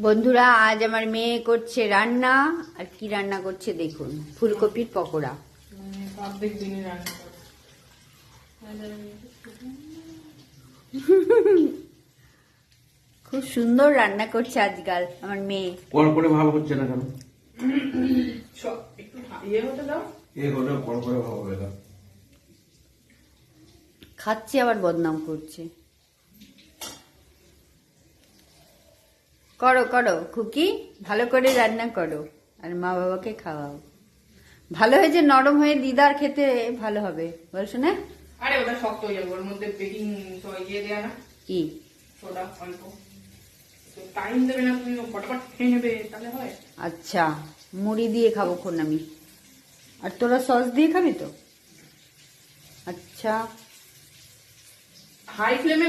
বন্ধুরা, আজ আমার মেয়ে করছে রান্না। আর কি রান্না করছে দেখুন, ফুলকপির পকোড়া। প্রত্যেক দিনই রান্না করে। খুব সুন্দর রান্না করছে আজকাল আমার মেয়ে। কড়কড়ে ভাব হচ্ছে না কেন? একটু ইয়ে হতে দাও। এই হলে কড়কড়ে ভাব হবে না। খাচ্ছে আবার বদনাম করছে। করো করো খুকি, ভালো করে রান্না করো আর মা বাবাকে খাওয়াও। ভালো হয়েছে, নরম হয়ে দিদার খেতে ভালো হবে, বলছো না? আরে ওটা শক্ত হয়ে যাবে, ওর মধ্যে বেকিং ইয়ে দেয়া না, কি সোডা অল্প। টাইম দেবে না, তুমি ফটাফট খেয়ে নেবে, তাহলে হয়। আচ্ছা, মুড়ি দিয়ে খাবো খন আমি। আর তোরা সস দিয়ে খাবি তো? আচ্ছা, হাই ফ্লেমে